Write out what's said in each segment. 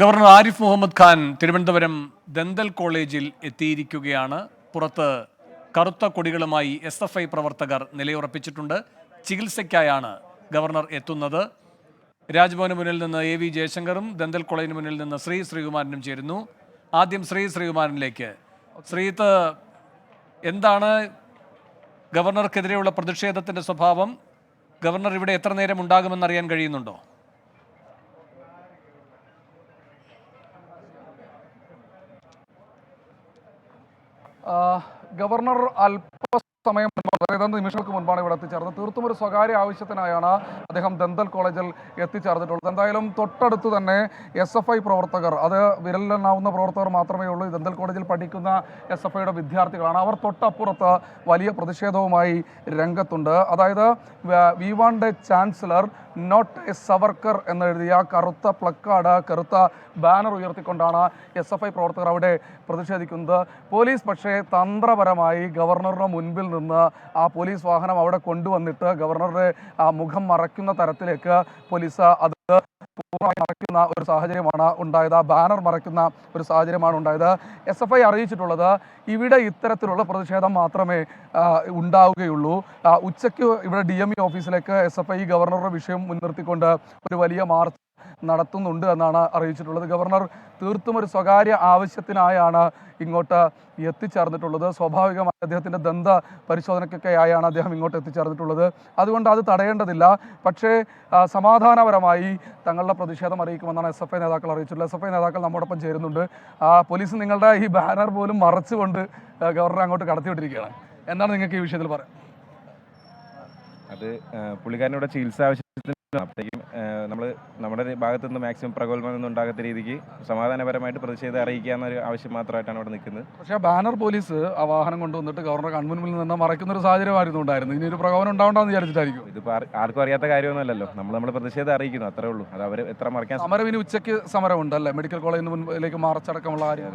Governor Arif Muhammad Khan Thiruvananthapuram dental കോളേജിൽ എത്തിയിരിക്കുകയാണ്. പുറത്ത് കറുത്ത കൊടികളുമായി SFI പ്രവർത്തകർ നിലയുറപ്പിച്ചിട്ടുണ്ട്. ചികിത്സയ്ക്കായാണ് ഗവർണർ എത്തുന്നത്. രാജ്ഭവന് മുന്നിൽ നിന്ന് AV ജയശങ്കറും ദന്തൽ കോളേജിന് മുന്നിൽ നിന്ന് ശ്രീകുമാരനും ചേരുന്നു. ആദ്യം ശ്രീകുമാരനിലേക്ക്. ശ്രീത്ത്, എന്താണ് ഗവർണർക്കെതിരെയുള്ള പ്രതിഷേധത്തിന്റെ സ്വഭാവം? ഗവർണർ ഇവിടെ എത്ര നേരം ഉണ്ടാകുമെന്ന് അറിയാൻ കഴിയുന്നുണ്ടോ? ഗവർണർ അല്പസമയം ഏതാണ്ട് നിമിഷങ്ങൾക്ക് മുൻപാണ് ഇവിടെ എത്തിച്ചേർന്നത്. തീർത്തും ഒരു സ്വകാര്യ ആവശ്യത്തിനായാണ് അദ്ദേഹം ദന്തൽ കോളേജിൽ എത്തിച്ചേർന്നിട്ടുള്ളത്. എന്തായാലും തൊട്ടടുത്ത് തന്നെ SFI പ്രവർത്തകർ, അത് വിരലിലെണ്ണാവുന്ന പ്രവർത്തകർ മാത്രമേ ഉള്ളൂ. ദന്തൽ കോളേജിൽ പഠിക്കുന്ന SFIയുടെ വിദ്യാർത്ഥികളാണ്. അവർ തൊട്ടപ്പുറത്ത് വലിയ പ്രതിഷേധവുമായി രംഗത്തുണ്ട്. അതായത് we want a chancellor, not a Savarkar എന്നെഴുതിയ കറുത്ത പ്ലക്കാർഡ്, കറുത്ത ബാനർ ഉയർത്തിക്കൊണ്ടാണ് SFI പ്രവർത്തകർ അവിടെ പ്രതിഷേധിക്കുന്നത്. പോലീസ് പക്ഷേ തന്ത്രപരമായി ഗവർണറുടെ മുൻപിൽ നിന്ന് ആ പോലീസ് വാഹനം അവിടെ കൊണ്ടുവന്നിട്ട് ഗവർണറുടെ മുഖം മറയ്ക്കുന്ന തരത്തിലേക്ക് പോലീസ് അത് പൂർണ്ണമായി മറയ്ക്കുന്ന ഒരു സാഹചര്യമാണ് ഉണ്ടായത്. ആ ബാനർ മറയ്ക്കുന്ന ഒരു സാഹചര്യമാണ് ഉണ്ടായത്. SFI അറിയിച്ചിട്ടുള്ളത് ഇവിടെ ഇത്തരത്തിലുള്ള പ്രതിഷേധം മാത്രമേ ഉണ്ടാവുകയുള്ളൂ. ഉച്ചയ്ക്ക് ഇവിടെ DME ഓഫീസിലേക്ക് SFI ഗവർണറുടെ വിഷയം മുൻനിർത്തിക്കൊണ്ട് ഒരു വലിയ മാർച്ച് നടത്തുന്നുണ്ട് എന്നാണ് അറിയിച്ചിട്ടുള്ളത്. ഗവർണർ തീർത്തും ഒരു സ്വകാര്യ ആവശ്യത്തിനായാണ് ഇങ്ങോട്ട് എത്തിച്ചേർന്നിട്ടുള്ളത്. സ്വാഭാവികമായി അദ്ദേഹത്തിൻ്റെ ദന്ത പരിശോധനയ്ക്കൊക്കെയായാണ് അദ്ദേഹം ഇങ്ങോട്ട് എത്തിച്ചേർന്നിട്ടുള്ളത്. അതുകൊണ്ട് അത് തടയേണ്ടതില്ല. പക്ഷേ സമാധാനപരമായി തങ്ങളുടെ പ്രതിഷേധം അറിയിക്കുമെന്നാണ് SFI നേതാക്കൾ അറിയിച്ചിട്ടുള്ളത്. SFI നേതാക്കൾ നമ്മോടൊപ്പം ചേരുന്നുണ്ട്. പോലീസ് നിങ്ങളുടെ ഈ ബാനർ പോലും മറച്ചുകൊണ്ട് ഗവർണറെ അങ്ങോട്ട് കടത്തിവിട്ടിരിക്കുകയാണ്. എന്താണ് നിങ്ങൾക്ക് ഈ വിഷയത്തിൽ പറയാം? അത് പുള്ളിക്കാരനോട് ചികിത്സ ആവശ്യത്തിന് അപ്പോഴത്തേക്കും നമ്മുടെ ഭാഗത്തു നിന്ന് മാക്സിമം പ്രകോപനമൊന്നും ഉണ്ടാകാത്ത രീതിക്ക് സമാധാനപരമായിട്ട് പ്രതിഷേധം അറിയിക്കുക എന്നൊരു ആവശ്യം മാത്രമായിട്ടാണ് അവിടെ നിൽക്കുന്നത്. പക്ഷേ ബാനർ പോലീസ് ആ വാഹനം കൊണ്ടുവന്നിട്ട് ഗവർണർ കൺമുൻപിൽ നിന്ന് മറയ്ക്കുന്ന ഒരു സാഹചര്യമായിരുന്നു ഉണ്ടായിരുന്നു. ഇനി ഒരു പ്രകോപനം ഉണ്ടാവണ്ടെന്ന് വിചാരിച്ചിട്ടായിരിക്കും. ഇതിപ്പോൾ ആർക്കും അറിയാത്ത കാര്യമൊന്നുമല്ലല്ലോ. നമ്മൾ പ്രതിഷേധം അറിയിക്കുന്നു, അത്രേ ഉള്ളൂ. അത് അവർ എത്ര മറയ്ക്കാൻ സമരം ഇനി ഉച്ചയ്ക്ക് സമരമുണ്ട് അല്ലേ? മെഡിക്കൽ കോളേജിന് മുൻപിലേക്ക് മാർച്ചടക്കമുള്ള കാര്യം.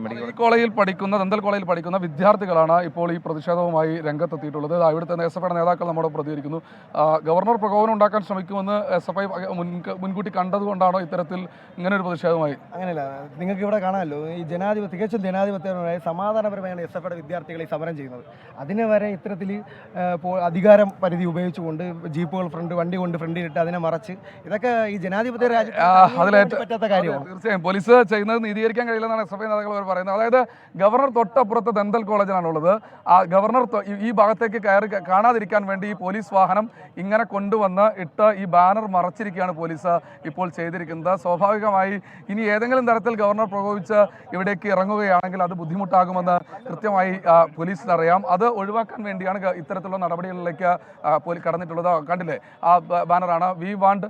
മെഡിക്കൽ കോളേജിൽ പഠിക്കുന്ന ദന്തൽ കോളേജിൽ പഠിക്കുന്ന വിദ്യാർത്ഥികളാണ് ഇപ്പോൾ ഈ പ്രതിഷേധവുമായി രംഗത്തെത്തിയിട്ടുള്ളത്. ഇവിടുത്തെ SFIയുടെ നേതാക്കൾ നമ്മോട് പ്രതികരിക്കുന്നു. ഗവർണർ പ്രകോപനം ഉണ്ടാക്കാൻ ശ്രമിക്കുമെന്ന് SFI മുൻകൂട്ടി കണ്ടതുകൊണ്ടാണോ ഇത്തരത്തിൽ ഇങ്ങനെ ഒരു പ്രതിഷേധമായി? അങ്ങനെയല്ല, നിങ്ങൾക്ക് ഇവിടെ കാണാമല്ലോ, ഈ തികച്ചും ജനാധിപത്യപരമായ സമാധാനപരമായാണ് SFIയുടെ വിദ്യാർത്ഥികൾ ഈ സമരം ചെയ്യുന്നത്. അതിനെ വരെ ഇത്തരത്തിൽ അധികാരം പരിധി ഉപയോഗിച്ചുകൊണ്ട് ജീപ്പുകൾ വണ്ടി കൊണ്ട് ഫ്രണ്ടിലിട്ട് അതിനെ മറച്ച്, ഇതൊക്കെ ഈ ജനാധിപത്യ രാജ്യത്ത് പറ്റാത്ത കാര്യമാണ്. തീർച്ചയായും പോലീസ് ചെയ്യുന്നത് നീതീകരിക്കാൻ കഴിയില്ലെന്നാണ് SFI നേതാക്കൾ അവർ പറയുന്നത്. അതായത് ഗവർണർ തൊട്ടപ്പുറത്ത് ദന്തൽ കോളേജിലാണുള്ളത്. ആ ഗവർണർ ഈ ഭാഗത്തേക്ക് കയറി കാണാതിരിക്കാൻ വേണ്ടി ഈ പോലീസ് വാഹനം ഇങ്ങനെ കൊണ്ടുവന്ന് ഇട്ട് ഈ ബാനർ മറച്ചിരിക്കുകയാണ് പോലീസ് ഇപ്പോൾ ചെയ്തിരിക്കുന്നത്. സ്വാഭാവികമായി ഇനി ഏതെങ്കിലും തരത്തിൽ ഗവർണർ പ്രകോപിച്ച് ഇവിടേക്ക് ഇറങ്ങുകയാണെങ്കിൽ അത് ബുദ്ധിമുട്ടാകുമെന്ന് കൃത്യമായി പോലീസിനറിയാം. അത് ഒഴിവാക്കാൻ വേണ്ടിയാണ് ഇത്തരത്തിലുള്ള നടപടികളിലേക്ക് കടന്നിട്ടുള്ളത്. കണ്ടില്ലേ, ആ ബാനറാണ് we want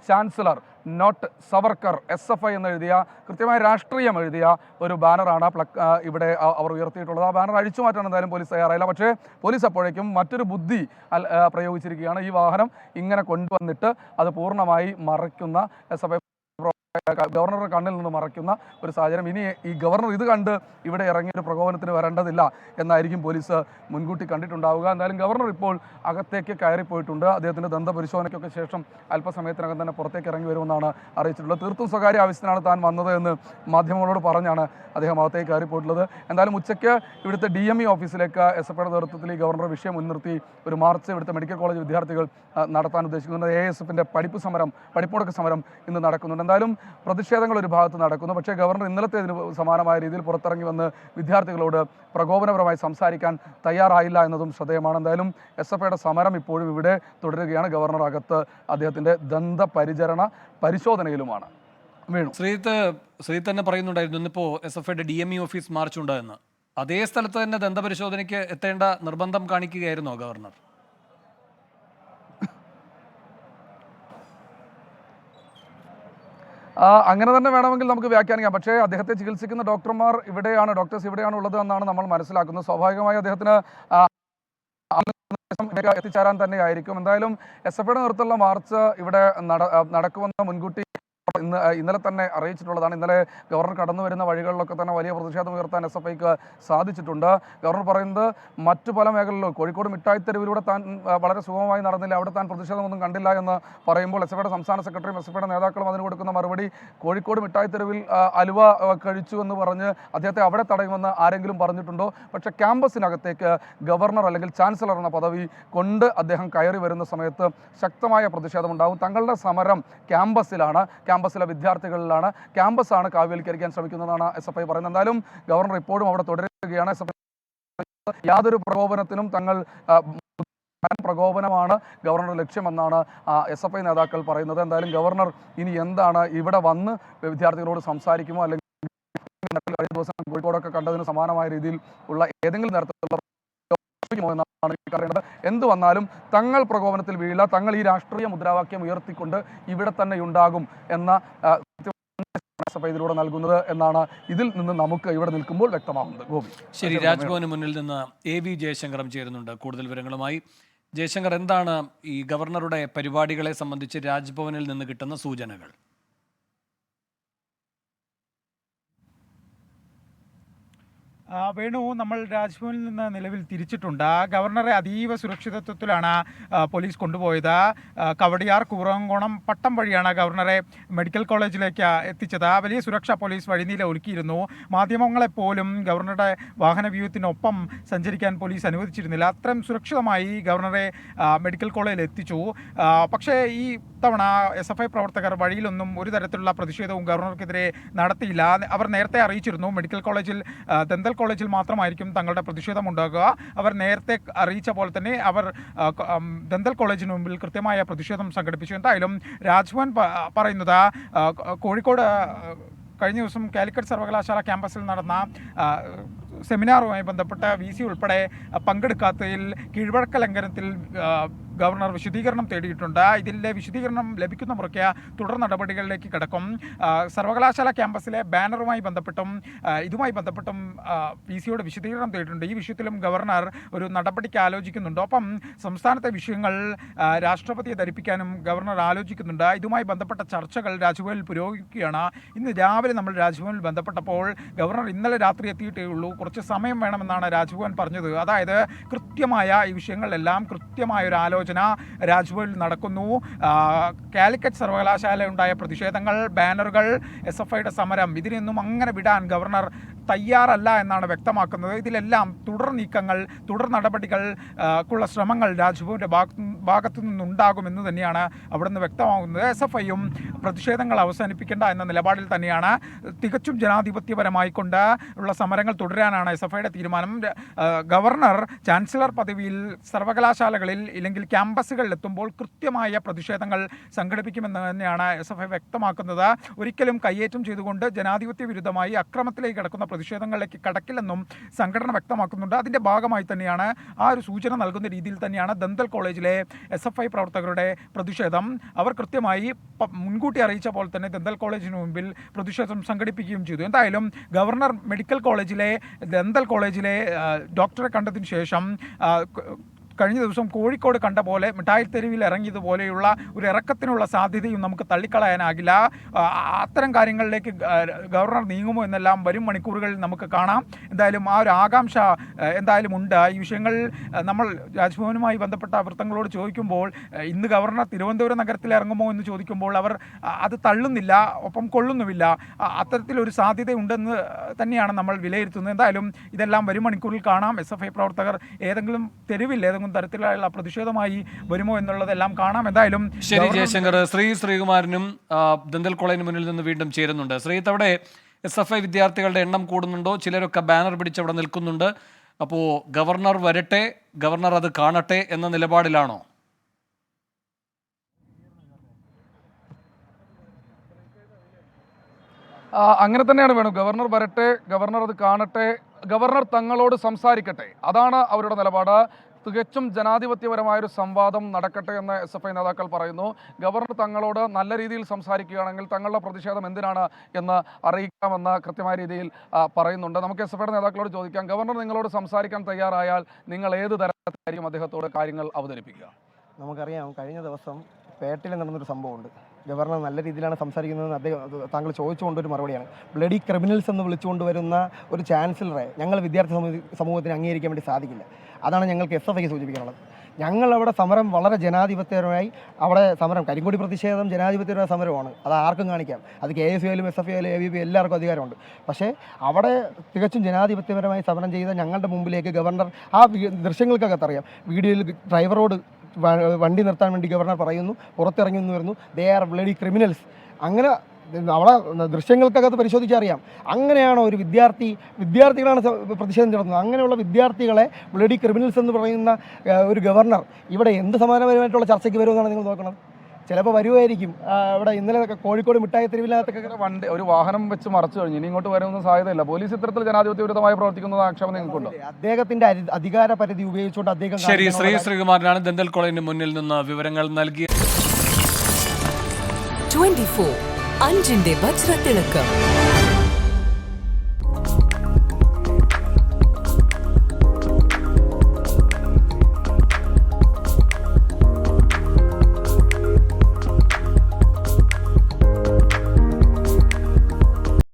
chancellor not Savarkar, SFI എന്നെഴുതിയ കൃത്യമായ രാഷ്ട്രീയം എഴുതിയ ഒരു ബാനറാണ് ഇവിടെ അവർ ഉയർത്തിയിട്ടുള്ളത്. ആ ബാനർ അഴിച്ചു മാറ്റാൻ എന്തായാലും പോലീസ് തയ്യാറായില്ല. പക്ഷേ പോലീസ് അപ്പോഴേക്കും മറ്റൊരു ബുദ്ധി പ്രയോഗിച്ചിരിക്കുകയാണ്. ഈ വാഹനം ഇങ്ങനെ കൊണ്ടുവന്നിട്ട് അത് പൂർണ്ണമായി മറയ്ക്കുന്ന SFI ഗവർണറുടെ കണ്ണിൽ നിന്ന് മറയ്ക്കുന്ന ഒരു സാഹചര്യം. ഇനി ഈ ഗവർണർ ഇത് കണ്ട് ഇവിടെ ഇറങ്ങിയൊരു പ്രകോപനത്തിന് വരേണ്ടതില്ല എന്നായിരിക്കും പോലീസ് മുൻകൂട്ടി കണ്ടിട്ടുണ്ടാവുക. എന്തായാലും ഗവർണർ ഇപ്പോൾ അകത്തേക്ക് കയറിപ്പോയിട്ടുണ്ട്. അദ്ദേഹത്തിൻ്റെ ദന്തപരിശോധനയ്ക്കൊക്കെ ശേഷം അല്പസമയത്തിനകം തന്നെ പുറത്തേക്ക് ഇറങ്ങി വരുമെന്നാണ് അറിയിച്ചിട്ടുള്ളത്. തീർത്തും സ്വകാര്യ ആവശ്യത്തിനാണ് താൻ വന്നത് എന്ന് മാധ്യമങ്ങളോട് പറഞ്ഞാണ് അദ്ദേഹം അകത്തേക്ക് കയറിപ്പോയിട്ടുള്ളത്. എന്തായാലും ഉച്ചയ്ക്ക് ഇവിടുത്തെ DME ഓഫീസിലേക്ക് SFIയുടെ നേതൃത്വത്തിൽ ഈ ഗവർണർ വിഷയം മുൻനിർത്തി ഒരു മാർച്ച് ഇവിടുത്തെ മെഡിക്കൽ കോളേജ് വിദ്യാർത്ഥികൾ നടത്താൻ ഉദ്ദേശിക്കുന്നുണ്ട്. ASFിൻ്റെ പഠിപ്പുമുടക്ക് സമരം ഇന്ന് നടക്കുന്നുണ്ട്. എന്തായാലും പ്രതിഷേധങ്ങൾ ഒരു ഭാഗത്ത് നടക്കുന്നു. പക്ഷേ ഗവർണർ ഇന്നലത്തേതിന് സമാനമായ രീതിയിൽ പുറത്തിറങ്ങി വന്ന് വിദ്യാർത്ഥികളോട് പ്രകോപനപരമായി സംസാരിക്കാൻ തയ്യാറായില്ല എന്നതും ശ്രദ്ധേയമാണ്. എന്തായാലും SFIയുടെ സമരം ഇപ്പോഴും ഇവിടെ തുടരുകയാണ്. ഗവർണർ അകത്ത് അദ്ദേഹത്തിൻ്റെ ദന്തപരിചരണ പരിശോധനയിലുമാണ്. വേണു, ശ്രീ തന്നെ പറയുന്നുണ്ടായിരുന്നു ഇന്നിപ്പോൾ SFIയുടെ DME ഓഫീസ് മാർച്ചുണ്ട് എന്ന്. അതേ സ്ഥലത്ത് തന്നെ ദന്തപരിശോധനയ്ക്ക് എത്തേണ്ട നിർബന്ധം കാണിക്കുകയായിരുന്നോ ഗവർണർ? അങ്ങനെ തന്നെ വേണമെങ്കിൽ നമുക്ക് വ്യാഖ്യാനിക്കാം. പക്ഷേ അദ്ദേഹത്തെ ചികിത്സിക്കുന്ന ഡോക്ടേഴ്സ് ഇവിടെയാണ് ഉള്ളത് എന്നാണ് നമ്മൾ മനസ്സിലാക്കുന്നത്. സ്വാഭാവികമായി അദ്ദേഹത്തിന് എത്തിച്ചേരാൻ തന്നെ ആയിരിക്കും. എന്തായാലും SFIയുടെ നേതൃത്വത്തിലുള്ള മാർച്ച് ഇവിടെ നടക്കുമെന്ന് മുൻകൂട്ടി ഇന്നലെ തന്നെ അറിയിച്ചിട്ടുള്ളതാണ്. ഇന്നലെ ഗവർണർ കടന്നു വരുന്ന വഴികളിലൊക്കെ തന്നെ വലിയ പ്രതിഷേധം ഉയർത്താൻ SFIക്ക് സാധിച്ചിട്ടുണ്ട്. ഗവർണർ പറയുന്നത് മറ്റു പല മേഖലകളിലും കോഴിക്കോട് മിഠായിത്തെരുവിലൂടെ താൻ വളരെ സുഗമമായി നടന്നില്ല, അവിടെ താൻ പ്രതിഷേധമൊന്നും കണ്ടില്ല എന്ന് പറയുമ്പോൾ SFIയുടെ സംസ്ഥാന സെക്രട്ടറിയും SFIയുടെ നേതാക്കളും അതിന് കൊടുക്കുന്ന മറുപടി കോഴിക്കോട് മിഠായിത്തെരുവിൽ അലുവ കഴിച്ചു എന്ന് പറഞ്ഞ് അദ്ദേഹത്തെ അവിടെ തടയുമെന്ന് ആരെങ്കിലും പറഞ്ഞിട്ടുണ്ടോ? പക്ഷേ ക്യാമ്പസിനകത്തേക്ക് ഗവർണർ അല്ലെങ്കിൽ ചാൻസലർ എന്ന പദവി കൊണ്ട് അദ്ദേഹം കയറി വരുന്ന സമയത്ത് ശക്തമായ പ്രതിഷേധമുണ്ടാകും. തങ്ങളുടെ സമരം ക്യാമ്പസിലാണ്, ക്യാമ്പസിലെ വിദ്യാർത്ഥികളിലാണ്, ക്യാമ്പസാണ് കാവ്യവൽക്കരിക്കാൻ ശ്രമിക്കുന്നതാണ് SFI പറയുന്നത്. എന്തായാലും ഗവർണർ ഇപ്പോഴും അവിടെ തുടരുകയാണ്. യാതൊരു പ്രകോപനത്തിനും തങ്ങൾ പ്രകോപനമാണ് ഗവർണറുടെ ലക്ഷ്യമെന്നാണ് SFI നേതാക്കൾ പറയുന്നത്. എന്തായാലും ഗവർണർ ഇനി എന്താണ് ഇവിടെ വന്ന് വിദ്യാർത്ഥികളോട് സംസാരിക്കുമോ അല്ലെങ്കിൽ കഴിഞ്ഞ ദിവസം കോഴിക്കോടൊക്കെ കണ്ടതിന് സമാനമായ രീതിയിൽ ഉള്ള ഏതെങ്കിലും തരത്തിലുള്ള എന്നാണ് അറിയേണ്ടത്. എന്ത് വന്നാലും തങ്ങൾ പ്രകോപനത്തിൽ വീഴില്ല, തങ്ങൾ ഈ രാഷ്ട്രീയ മുദ്രാവാക്യം ഉയർത്തിക്കൊണ്ട് ഇവിടെ തന്നെ ഉണ്ടാകും എന്ന ഇതിലൂടെ നൽകുന്നത് എന്നാണ് ഇതിൽ നിന്ന് നമുക്ക് ഇവിടെ നിൽക്കുമ്പോൾ വ്യക്തമാകുന്നത്. ഗോപി, ശരി. രാജ്ഭവന് മുന്നിൽ നിന്ന് AV ജയശങ്കറും ചേരുന്നുണ്ട് കൂടുതൽ വിവരങ്ങളുമായി. ജയശങ്കർ, എന്താണ് ഈ ഗവർണറുടെ പരിപാടികളെ സംബന്ധിച്ച് രാജ്ഭവനിൽ നിന്ന് കിട്ടുന്ന സൂചനകൾ? വേണു, നമ്മൾ രാജ്ഭവനിൽ നിന്ന് നിലവിൽ തിരിച്ചിട്ടുണ്ട്. ഗവർണറെ അതീവ സുരക്ഷിതത്വത്തിലാണ് പോലീസ് കൊണ്ടുപോയത്. കവടിയാർ, കൂറങ്കോണം, പട്ടം വഴിയാണ് ഗവർണറെ മെഡിക്കൽ കോളേജിലേക്ക് എത്തിച്ചത്. വലിയ സുരക്ഷ പോലീസ് വഴിനീല ഒരുക്കിയിരുന്നു. മാധ്യമങ്ങളെപ്പോലും ഗവർണറുടെ വാഹന വ്യൂഹത്തിനൊപ്പം സഞ്ചരിക്കാൻ പോലീസ് അനുവദിച്ചിരുന്നില്ല. അത്രയും സുരക്ഷിതമായി ഗവർണറെ മെഡിക്കൽ കോളേജിൽ എത്തിച്ചു. പക്ഷേ ഈ തവണ SFI പ്രവർത്തകർ വഴിയിലൊന്നും ഒരു തരത്തിലുള്ള പ്രതിഷേധവും ഗവർണർക്കെതിരെ നടത്തിയില്ല. അവർ നേരത്തെ അറിയിച്ചിരുന്നു മെഡിക്കൽ കോളേജിൽ, ദന്തൽ കോളേജിൽ മാത്രമായിരിക്കും തങ്ങളുടെ പ്രതിഷേധം ഉണ്ടാകുക. അവർ നേരത്തെ അറിയിച്ച പോലെ തന്നെ അവർ ദന്തൽ കോളേജിന് മുമ്പിൽ കൃത്യമായ പ്രതിഷേധം സംഘടിപ്പിച്ചു. എന്തായാലും രാജ്ഭവൻ പറയുന്നത് കോഴിക്കോട് കഴിഞ്ഞ ദിവസം കാലിക്കറ്റ് സർവകലാശാല ക്യാമ്പസിൽ നടന്ന സെമിനാറുമായി ബന്ധപ്പെട്ട VC ഉൾപ്പെടെ പങ്കെടുക്കാത്തതിൽ കീഴ്വഴക്ക ലംഘനത്തിൽ ഗവർണർ വിശദീകരണം തേടിയിട്ടുണ്ട്. ഇതിൻ്റെ വിശദീകരണം ലഭിക്കുന്ന മുറയ്ക്ക് തുടർ നടപടികളിലേക്ക് കിടക്കും. സർവകലാശാല ക്യാമ്പസിലെ ബാനറുമായി ബന്ധപ്പെട്ടും ഇതുമായി ബന്ധപ്പെട്ടും VCയോട് വിശദീകരണം തേടിയിട്ടുണ്ട്. ഈ വിഷയത്തിലും ഗവർണർ ഒരു നടപടിക്ക് ആലോചിക്കുന്നുണ്ട്. ഒപ്പം സംസ്ഥാനത്തെ വിഷയങ്ങൾ രാഷ്ട്രപതിയെ ധരിപ്പിക്കാനും ഗവർണർ ആലോചിക്കുന്നുണ്ട്. ഇതുമായി ബന്ധപ്പെട്ട ചർച്ചകൾ രാജ്ഭവനിൽ പുരോഗമിക്കുകയാണ്. ഇന്ന് രാവിലെ നമ്മൾ രാജ്ഭവനിൽ ബന്ധപ്പെട്ടപ്പോൾ ഗവർണർ ഇന്നലെ രാത്രി എത്തിയിട്ടേ ഉള്ളൂ, കുറച്ച് സമയം വേണമെന്നാണ് രാജ്ഭവൻ പറഞ്ഞത്. അതായത് കൃത്യമായ ഈ വിഷയങ്ങളിലെല്ലാം കൃത്യമായ ഒരു ആലോചന രാജ്ഭവനിൽ നടക്കുന്നു. കാലിക്കറ്റ് സർവകലാശാല ഉണ്ടായ പ്രതിഷേധങ്ങൾ, ബാനറുകൾ, SFIയുടെ സമരം, ഇതിനൊന്നും അങ്ങനെ വിടാൻ ഗവർണർ തയ്യാറല്ല എന്നാണ് വ്യക്തമാക്കുന്നത്. ഇതിലെല്ലാം തുടർ നീക്കങ്ങൾ, തുടർ നടപടികൾക്കുള്ള ശ്രമങ്ങൾ രാജ്ഭവന്റെ ഭാഗത്തു നിന്നുണ്ടാകുമെന്ന് തന്നെയാണ് അവിടെ നിന്ന് വ്യക്തമാകുന്നത്. SFIയും പ്രതിഷേധങ്ങൾ അവസാനിപ്പിക്കേണ്ട എന്ന നിലപാടിൽ തന്നെയാണ്. തികച്ചും ജനാധിപത്യപരമായി കൊണ്ട് ഉള്ള സമരങ്ങൾ തുടരാനാണ് SFIയുടെ തീരുമാനം. ഗവർണർ ചാൻസലർ പദവിയിൽ സർവകലാശാലകളിൽ ഇല്ലെങ്കിൽ ക്യാമ്പസുകളിൽ എത്തുമ്പോൾ കൃത്യമായ പ്രതിഷേധങ്ങൾ സംഘടിപ്പിക്കുമെന്ന് തന്നെയാണ് SFI വ്യക്തമാക്കുന്നത്. ഒരിക്കലും കയ്യേറ്റം ചെയ്തുകൊണ്ട് ജനാധിപത്യ വിരുദ്ധമായി അക്രമത്തിലേക്ക് കിടക്കുന്ന പ്രതിഷേധങ്ങളിലേക്ക് കടക്കില്ലെന്നും സംഘടന വ്യക്തമാക്കുന്നുണ്ട്. അതിൻ്റെ ഭാഗമായി തന്നെയാണ്, ആ ഒരു സൂചന നൽകുന്ന രീതിയിൽ തന്നെയാണ് ദന്തൽ കോളേജിലെ SFI പ്രവർത്തകരുടെ പ്രതിഷേധം. അവർ കൃത്യമായി മുൻകൂട്ടി അറിയിച്ച പോലെ തന്നെ ദന്തൽ കോളേജിന് മുമ്പിൽ പ്രതിഷേധം സംഘടിപ്പിക്കുകയും ചെയ്തു. എന്തായാലും ഗവർണർ മെഡിക്കൽ കോളേജിലെ ദന്തൽ കോളേജിലെ ഡോക്ടറെ കണ്ടതിന് ശേഷം കഴിഞ്ഞ ദിവസം കോഴിക്കോട് കണ്ട പോലെ മിഠായിത്തെരുവിൽ ഇറങ്ങിയതുപോലെയുള്ള ഒരു ഇറക്കത്തിനുള്ള സാധ്യതയും നമുക്ക് തള്ളിക്കളയാനാകില്ല. അത്തരം കാര്യങ്ങളിലേക്ക് ഗവർണർ നീങ്ങുമോ എന്നെല്ലാം വരും മണിക്കൂറുകളിൽ നമുക്ക് കാണാം. എന്തായാലും ആ ഒരു ആകാംക്ഷ എന്തായാലും ഉണ്ട്. ഈ വിഷയങ്ങൾ നമ്മൾ രാജ്ഭവനുമായി ബന്ധപ്പെട്ട വൃത്തങ്ങളോട് ചോദിക്കുമ്പോൾ ഇന്ന് ഗവർണർ തിരുവനന്തപുരം നഗരത്തിൽ ഇറങ്ങുമോ എന്ന് ചോദിക്കുമ്പോൾ അവർ അത് തള്ളുന്നില്ല, ഒപ്പം കൊള്ളുന്നുമില്ല. അത്തരത്തിലൊരു സാധ്യതയുണ്ടെന്ന് തന്നെയാണ് നമ്മൾ വിലയിരുത്തുന്നത്. എന്തായാലും ഇതെല്ലാം വരും മണിക്കൂറിൽ കാണാം. SFI പ്രവർത്തകർ ഏതെങ്കിലും തെരുവിൽ ഏതെങ്കിലും തരത്തിലുള്ള പ്രതിഷേധമായി വരുമോ എന്നുള്ളതെല്ലാം കാണാം. എന്തായാലും ശരി ജയശങ്കർ, ശ്രീകുമാരനും ദന്തൽ കോളേജിന് മുന്നിൽ നിന്ന് വീണ്ടും ചേരുന്നുണ്ട്. അവിടെ SFI വിദ്യാർത്ഥികളുടെ എണ്ണം കൂടുന്നുണ്ടോ? ചിലരൊക്കെ ബാനർ പിടിച്ച് അവിടെ നിൽക്കുന്നുണ്ട്. അപ്പോൾ ഗവർണർ വരട്ടെ, ഗവർണർ അത് കാണട്ടെ എന്ന നിലപാടിലാണോ? അങ്ങനെ തന്നെയാണ് വേണം. ഗവർണർ വരട്ടെ, ഗവർണർ അത് കാണട്ടെ, ഗവർണർ തങ്ങളോട് സംസാരിക്കട്ടെ, അതാണ് അവരുടെ നിലപാട്. തികച്ചും ജനാധിപത്യപരമായൊരു സംവാദം നടക്കട്ടെ എന്ന് SFI നേതാക്കൾ പറയുന്നു. ഗവർണർ തങ്ങളോട് നല്ല രീതിയിൽ സംസാരിക്കുകയാണെങ്കിൽ തങ്ങളുടെ പ്രതിഷേധം എന്തിനാണ് എന്ന് അറിയിക്കാമെന്ന് കൃത്യമായ രീതിയിൽ പറയുന്നുണ്ട്. നമുക്ക് SFIയുടെ നേതാക്കളോട് ചോദിക്കാം, ഗവർണർ നിങ്ങളോട് സംസാരിക്കാൻ തയ്യാറായാൽ നിങ്ങൾ ഏത് തരത്തിലായിരിക്കും അദ്ദേഹത്തോട് കാര്യങ്ങൾ അവതരിപ്പിക്കുക? നമുക്കറിയാം, കഴിഞ്ഞ ദിവസം പേട്ടിൽ നടന്നൊരു സംഭവമുണ്ട്. ഗവർണർ നല്ല രീതിയിലാണ് സംസാരിക്കുന്നതെന്ന് അദ്ദേഹം താങ്കൾ ചോദിച്ചുകൊണ്ടൊരു മറുപടിയാണ്. ബ്ലഡി ക്രിമിനൽസ് എന്ന് വിളിച്ചുകൊണ്ട് വരുന്ന ഒരു ചാൻസലറെ ഞങ്ങൾ വിദ്യാർത്ഥി സമൂഹത്തിന് അംഗീകരിക്കാൻ വേണ്ടി സാധിക്കില്ല. അതാണ് ഞങ്ങൾക്ക് SFIക്ക് സൂചിപ്പിക്കാനുള്ളത്. ഞങ്ങളവിടെ സമരം വളരെ ജനാധിപത്യപരമായി, അവിടെ സമരം കരിങ്കൊടി പ്രതിഷേധം ജനാധിപത്യപരമായ സമരമാണ്. അത് ആർക്കും കാണിക്കാം. അത് KSU ആയാലും SFI ആയാലും ABP എല്ലാവർക്കും അധികാരമുണ്ട്. പക്ഷേ അവിടെ തികച്ചും ജനാധിപത്യപരമായി സമരം ചെയ്ത ഞങ്ങളുടെ മുമ്പിലേക്ക് ഗവർണർ, ആ ദൃശ്യങ്ങൾക്കകത്തറിയാം, വീഡിയോയിൽ ഡ്രൈവറോട് വണ്ടി നിർത്താൻ വേണ്ടി ഗവർണർ പറയുന്നു, പുറത്തിറങ്ങി എന്ന് വരുന്നു, ദേ ആർ ബ്ലഡി ക്രിമിനൽസ്. അങ്ങനെ അവിടെ ദൃശ്യങ്ങൾക്കകത്ത് പരിശോധിച്ചറിയാം. അങ്ങനെയാണോ ഒരു വിദ്യാർത്ഥികളാണ് പ്രതിഷേധം നടത്തുന്നത്. അങ്ങനെയുള്ള വിദ്യാർത്ഥികളെ ബ്ലഡി ക്രിമിനൽസ് എന്ന് പറയുന്ന ഒരു ഗവർണർ ഇവിടെ എന്ത് സമാധാനപരമായിട്ടുള്ള ചർച്ചയ്ക്ക് വരുമെന്നാണ് നിങ്ങൾ നോക്കണം. ചിലപ്പോൾ വരുമായിരിക്കും. ഇവിടെ ഇന്നലെ കോഴിക്കോട് മിഠായി തെരുവിനകത്തൊക്കെ വണ്ടി ഒരു വാഹനം വെച്ച് മറച്ചു കഴിഞ്ഞു. ഇനി ഇങ്ങോട്ട് വരുന്ന സാധ്യതയില്ല. പോലീസ് ഇത്തരത്തിൽ ജനാധിപത്യ വിരുദ്ധമായി പ്രവർത്തിക്കുന്നത് ആക്ഷേപം നിങ്ങൾക്കുണ്ടോ? അദ്ദേഹത്തിന്റെ അധികാര പരിധി ഉപയോഗിച്ചുകൊണ്ട് അദ്ദേഹം ശരി, ശ്രീകുമാരനാണ് ദന്തൽ കോളേജിന് മുന്നിൽ നിന്ന് വിവരങ്ങൾ നൽകിയത്. 24 അഞ്ചിന്റെ വജ്രത്തിളക്കം.